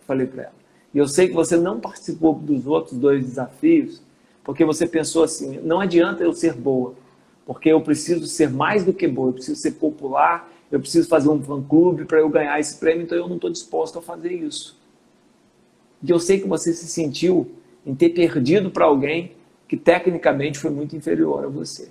Falei para ela. E eu sei que você não participou dos outros 2 desafios, porque você pensou assim, não adianta eu ser boa, porque eu preciso ser mais do que bom, eu preciso ser popular, eu preciso fazer um fã-clube para eu ganhar esse prêmio, então eu não estou disposto a fazer isso. E eu sei que você se sentiu em ter perdido para alguém que tecnicamente foi muito inferior a você.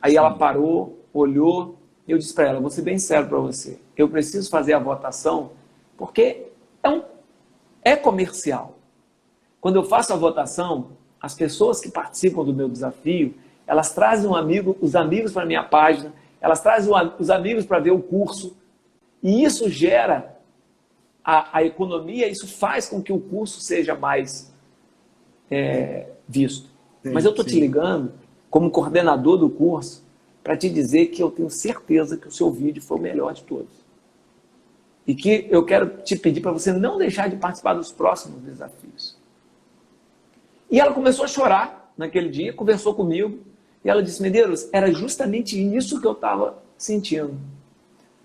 Aí ela parou, olhou, e eu disse para ela, vou ser bem sério para você, eu preciso fazer a votação porque é comercial. Quando eu faço a votação, as pessoas que participam do meu desafio, elas trazem os amigos para a minha página, elas trazem os amigos para ver o curso, e isso gera a economia, isso faz com que o curso seja mais visto. Mas eu estou te ligando, como coordenador do curso, para te dizer que eu tenho certeza que o seu vídeo foi o melhor de todos. E que eu quero te pedir para você não deixar de participar dos próximos desafios. E ela começou a chorar naquele dia, conversou comigo, e ela disse, Medeiros, era justamente isso que eu estava sentindo.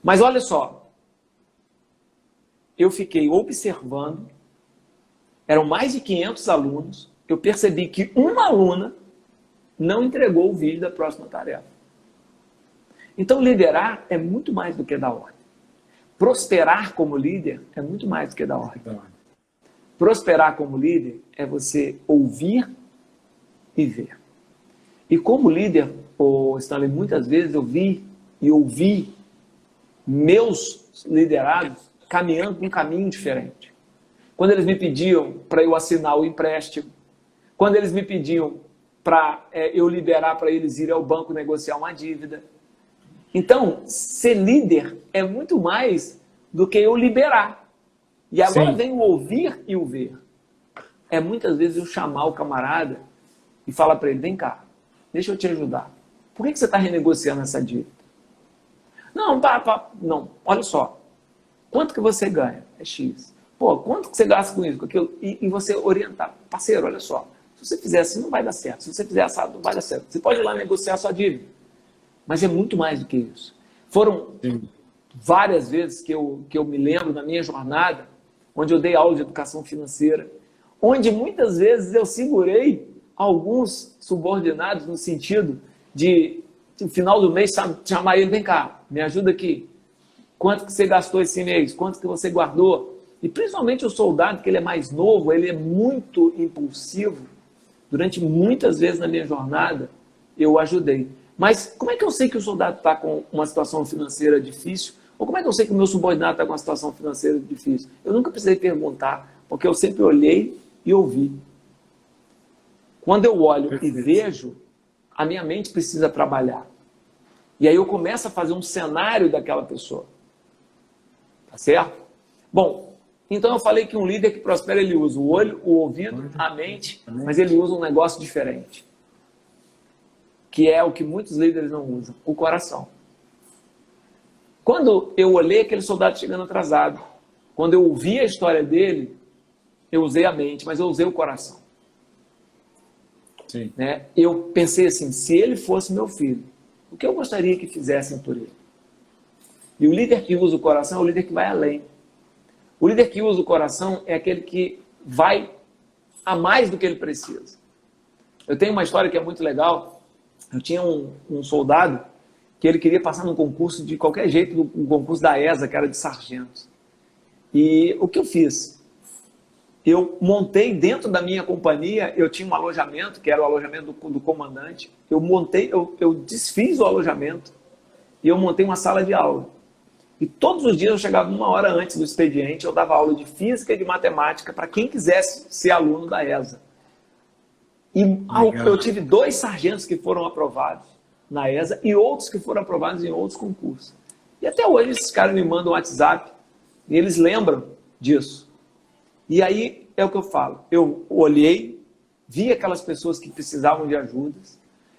Mas olha só, eu fiquei observando, eram mais de 500 alunos, eu percebi que uma aluna não entregou o vídeo da próxima tarefa. Então, liderar é muito mais do que dar ordem. Prosperar como líder é muito mais do que dar ordem. Prosperar como líder é você ouvir e ver. E como líder, Stanley, muitas vezes eu vi e ouvi meus liderados caminhando por um caminho diferente. Quando eles me pediam para eu assinar o empréstimo, quando eles me pediam para eu liberar para eles irem ao banco negociar uma dívida. Então, ser líder é muito mais do que eu liberar. E agora vem o ouvir e o ver. É muitas vezes eu chamar o camarada e falar para ele, vem cá, deixa eu te ajudar. Por que você está renegociando essa dívida? Não, não, olha só. Quanto que você ganha? É X. Pô, quanto que você gasta com isso, com aquilo? E você orientar. Parceiro, olha só. Se você fizer assim, não vai dar certo. Se você fizer assado, não vai dar certo. Você pode ir lá negociar a sua dívida. Mas é muito mais do que isso. Foram várias vezes que eu me lembro na minha jornada, onde eu dei aula de educação financeira, onde muitas vezes eu segurei alguns subordinados no sentido de, no final do mês, chamar ele, vem cá, me ajuda aqui. Quanto que você gastou esse mês? Quanto que você guardou? E principalmente o soldado, que ele é mais novo, ele é muito impulsivo. Durante muitas vezes na minha jornada, eu o ajudei. Mas como é que eu sei que o soldado está com uma situação financeira difícil? Ou como é que eu sei que o meu subordinado está com uma situação financeira difícil? Eu nunca precisei perguntar, porque eu sempre olhei e ouvi. Quando eu olho e vejo, a minha mente precisa trabalhar. E aí eu começo a fazer um cenário daquela pessoa. Tá certo? Bom, então eu falei que um líder que prospera, ele usa o olho, o ouvido, a mente, mas ele usa um negócio diferente. Que é o que muitos líderes não usam, o coração. Quando eu olhei aquele soldado chegando atrasado, quando eu ouvi a história dele, eu usei a mente, mas eu usei o coração. Sim. Né? Eu pensei assim, se ele fosse meu filho, o que eu gostaria que fizessem por ele? E o líder que usa o coração é o líder que vai além. O líder que usa o coração é aquele que vai a mais do que ele precisa. Eu tenho uma história que é muito legal. Eu tinha um soldado que ele queria passar num concurso de qualquer jeito, um concurso da ESA, que era de sargentos. E o que eu fiz? Eu montei dentro da minha companhia, eu tinha um alojamento, que era o alojamento do comandante. Eu desfiz o alojamento e eu montei uma sala de aula. E todos os dias eu chegava 1 hora antes do expediente, eu dava aula de física e de matemática para quem quisesse ser aluno da ESA. E eu tive 2 sargentos que foram aprovados na ESA e outros que foram aprovados em outros concursos. E até hoje esses caras me mandam um WhatsApp e eles lembram disso. E aí é o que eu falo. Eu olhei, vi aquelas pessoas que precisavam de ajudas,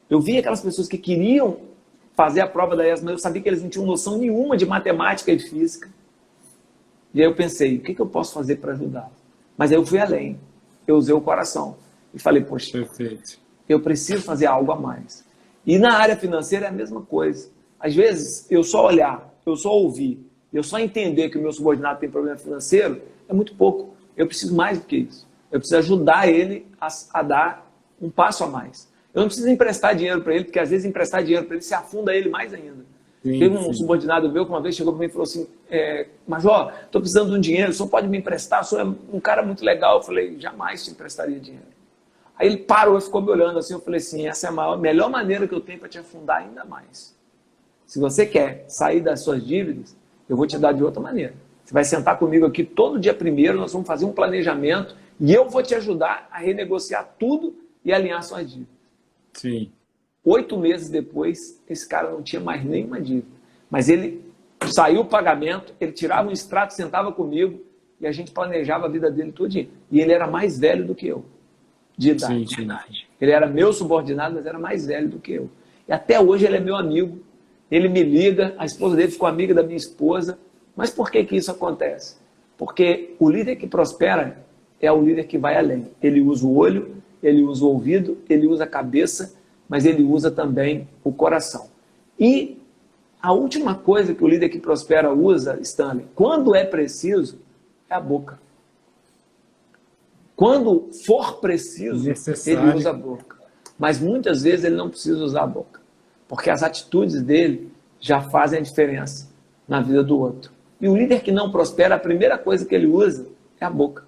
eu vi aquelas pessoas que queriam fazer a prova da ESA, mas eu sabia que eles não tinham noção nenhuma de matemática e física. E aí eu pensei, o que eu posso fazer para ajudar? Mas aí eu fui além. Eu usei o coração. E falei, poxa, Perfeito. eu preciso fazer algo a mais. E na área financeira é a mesma coisa. Às vezes, eu só olhar, eu só ouvir, eu só entender que o meu subordinado tem problema financeiro, é muito pouco. Eu preciso mais do que isso. Eu preciso ajudar ele a dar um passo a mais. Eu não preciso emprestar dinheiro para ele, porque às vezes emprestar dinheiro para ele se afunda ele mais ainda. Sim, Teve um sim. subordinado meu que uma vez chegou para mim e falou assim, Major, estou precisando de um dinheiro, o senhor pode me emprestar? O senhor é um cara muito legal. Eu falei, jamais te emprestaria dinheiro. Aí ele parou e ficou me olhando assim, eu falei assim, essa é a melhor maneira que eu tenho para te afundar ainda mais. Se você quer sair das suas dívidas, eu vou te dar de outra maneira. Você vai sentar comigo aqui todo dia primeiro, nós vamos fazer um planejamento e eu vou te ajudar a renegociar tudo e alinhar suas dívidas. Sim. 8 meses depois, esse cara não tinha mais nenhuma dívida. Mas ele saiu o pagamento, ele tirava um extrato, sentava comigo e a gente planejava a vida dele todinha. E ele era mais velho do que eu, de idade. Sim, sim. Ele era meu subordinado, mas era mais velho do que eu. E até hoje ele é meu amigo, ele me liga, a esposa dele ficou amiga da minha esposa. Mas por que que isso acontece? Porque o líder que prospera é o líder que vai além. Ele usa o olho, ele usa o ouvido, ele usa a cabeça, mas ele usa também o coração. E a última coisa que o líder que prospera usa, Stanley, quando é preciso, é a boca. Quando for preciso, Necessário. ele usa a boca. Mas muitas vezes ele não precisa usar a boca. Porque as atitudes dele já fazem a diferença na vida do outro. E o líder que não prospera, a primeira coisa que ele usa é a boca.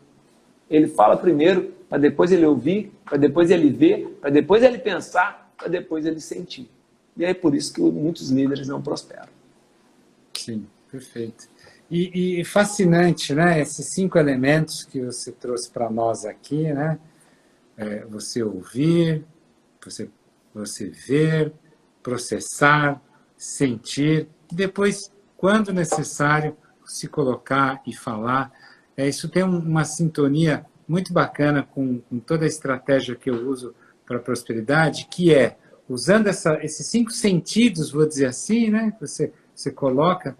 Ele fala primeiro, para depois ele ouvir, para depois ele ver, para depois ele pensar, para depois ele sentir. E é por isso que muitos líderes não prosperam. Sim, perfeito. E fascinante, né? Esses 5 elementos que você trouxe para nós aqui, né? Você ouvir, você ver, processar, sentir, e depois, quando necessário, se colocar e falar. Isso tem uma sintonia muito bacana com toda a estratégia que eu uso para a prosperidade, que é, usando esses 5 sentidos, vou dizer assim, né, que você coloca,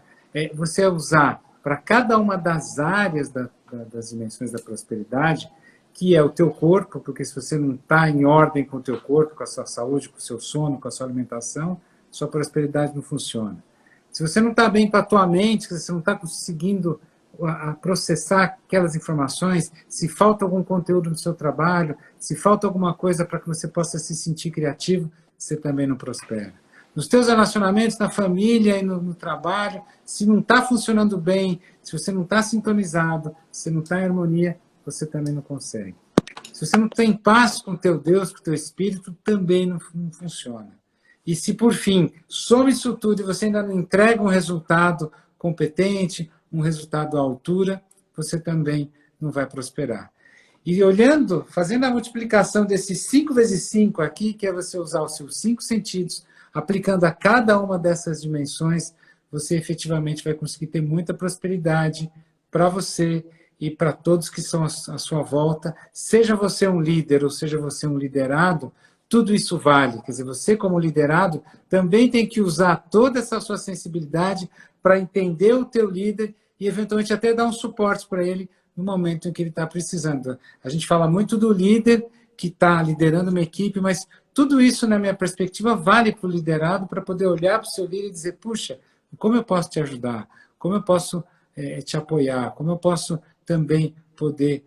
você usar para cada uma das áreas das dimensões da prosperidade, que é o teu corpo, porque se você não está em ordem com o teu corpo, com a sua saúde, com o seu sono, com a sua alimentação, sua prosperidade não funciona. Se você não está bem com a tua mente, se você não está conseguindo a processar aquelas informações, se falta algum conteúdo no seu trabalho, se falta alguma coisa para que você possa se sentir criativo, você também não prospera. Nos teus relacionamentos, na família e no trabalho, se não está funcionando bem, se você não está sintonizado, se você não está em harmonia, você também não consegue. Se você não tem paz com o teu Deus, com o teu Espírito, também não funciona. E se, por fim, soma isso tudo e você ainda não entrega um resultado competente, um resultado à altura, você também não vai prosperar. E olhando, fazendo a multiplicação desses 5 vezes 5 aqui, que é você usar os seus 5 sentidos, aplicando a cada uma dessas dimensões, você efetivamente vai conseguir ter muita prosperidade para você e para todos que são à sua volta. Seja você um líder ou seja você um liderado, tudo isso vale. Quer dizer, você como liderado também tem que usar toda essa sua sensibilidade para entender o teu líder e eventualmente até dar um suporte para ele no momento em que ele está precisando. A gente fala muito do líder que está liderando uma equipe, mas tudo isso, na minha perspectiva, vale para o liderado para poder olhar para o seu líder e dizer, puxa, como eu posso te ajudar? Como eu posso te apoiar? Como eu posso também poder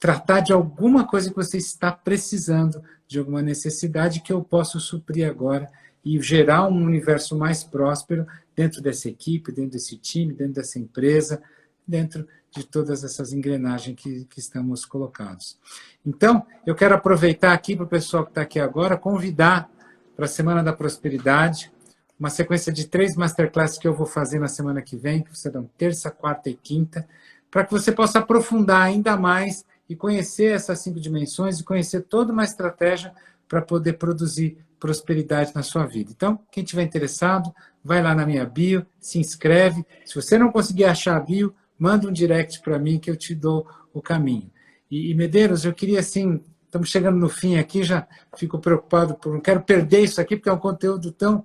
tratar de alguma coisa que você está precisando, de alguma necessidade que eu posso suprir agora e gerar um universo mais próspero dentro dessa equipe, dentro desse time, dentro dessa empresa, dentro de todas essas engrenagens que estamos colocados. Então, eu quero aproveitar aqui para o pessoal que está aqui agora, convidar para a Semana da Prosperidade, uma sequência de 3 masterclasses que eu vou fazer na semana que vem, que serão terça, quarta e quinta, para que você possa aprofundar ainda mais e conhecer essas 5 dimensões e conhecer toda uma estratégia para poder produzir prosperidade na sua vida. Então, quem tiver interessado, vai lá na minha bio, se inscreve. Se você não conseguir achar a bio, manda um direct para mim que eu te dou o caminho. E Medeiros, eu queria assim, estamos chegando no fim aqui, já fico preocupado, não quero perder isso aqui, porque é um conteúdo tão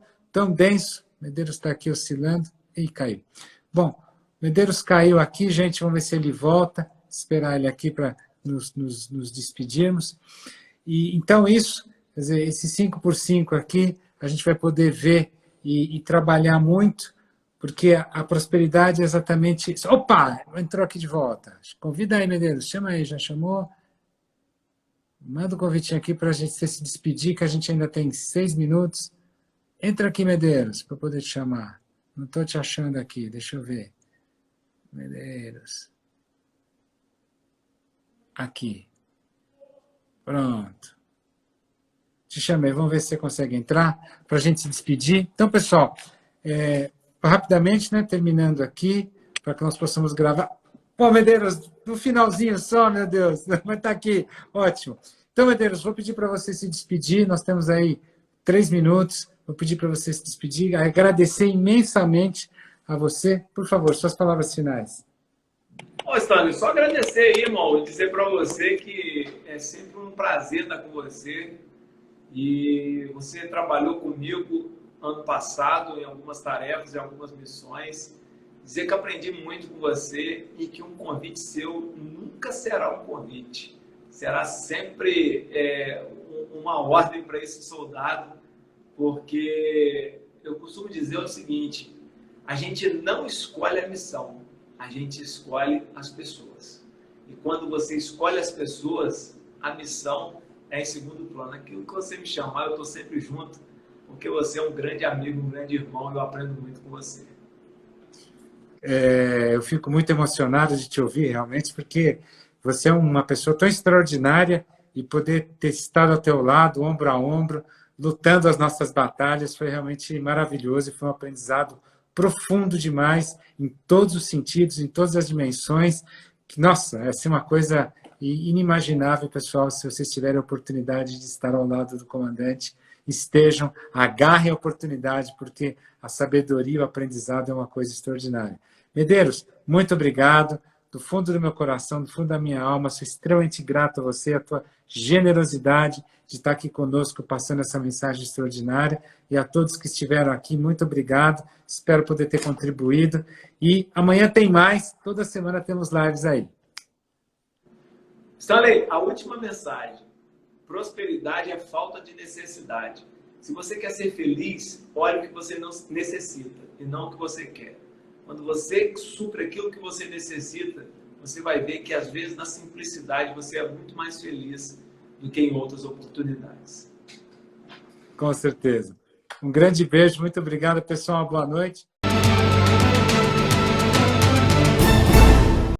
denso. Medeiros está aqui oscilando e caiu. Bom, Medeiros caiu aqui, gente, vamos ver se ele volta, esperar ele aqui para nos despedirmos. E então isso, quer dizer, esse 5x5 aqui, a gente vai poder ver e trabalhar muito, porque a prosperidade é exatamente isso. Opa, entrou aqui de volta. Convida aí, Medeiros, chama aí, já chamou? Manda um convitinho aqui para a gente se despedir, que a gente ainda tem 6 minutos. Entra aqui, Medeiros, para eu poder te chamar. Não estou te achando aqui, deixa eu ver. Medeiros. Aqui. Pronto. Te chamei, vamos ver se você consegue entrar para a gente se despedir. Então, pessoal, rapidamente, né, terminando aqui, para que nós possamos gravar. Pô, Medeiros, no finalzinho só, meu Deus, mas está aqui, ótimo. Então, Medeiros, vou pedir para você se despedir, nós temos aí 3 minutos, vou pedir para você se despedir, agradecer imensamente a você. Por favor, suas palavras finais. Ô, Stanley, só agradecer aí, irmão, e dizer para você que é sempre um prazer estar com você. E você trabalhou comigo ano passado em algumas tarefas, em algumas missões. Dizer que aprendi muito com você e que um convite seu nunca será um convite. Será sempre uma ordem para esse soldado, porque eu costumo dizer o seguinte: a gente não escolhe a missão, a gente escolhe as pessoas. E quando você escolhe as pessoas, a missão é em segundo plano. Aquilo que você me chamar, eu estou sempre junto, porque você é um grande amigo, um grande irmão, e eu aprendo muito com você. Eu fico muito emocionado de te ouvir, realmente, porque você é uma pessoa tão extraordinária e poder ter estado ao teu lado, ombro a ombro, lutando as nossas batalhas, foi realmente maravilhoso e foi um aprendizado profundo demais, em todos os sentidos, em todas as dimensões. Nossa, é assim uma coisa inimaginável, pessoal. Se vocês tiverem a oportunidade de estar ao lado do comandante, estejam, agarrem a oportunidade, porque a sabedoria e o aprendizado é uma coisa extraordinária. Medeiros, muito obrigado. Do fundo do meu coração, do fundo da minha alma, sou extremamente grato a você, a tua generosidade de estar aqui conosco, passando essa mensagem extraordinária. E a todos que estiveram aqui, muito obrigado. Espero poder ter contribuído. E amanhã tem mais, toda semana temos lives aí. Stanley, a última mensagem. Prosperidade é falta de necessidade. Se você quer ser feliz, olhe o que você não necessita e não o que você quer. Quando você supre aquilo que você necessita, você vai ver que às vezes na simplicidade você é muito mais feliz do que em outras oportunidades. Com certeza. Um grande beijo, muito obrigado, pessoal. Boa noite.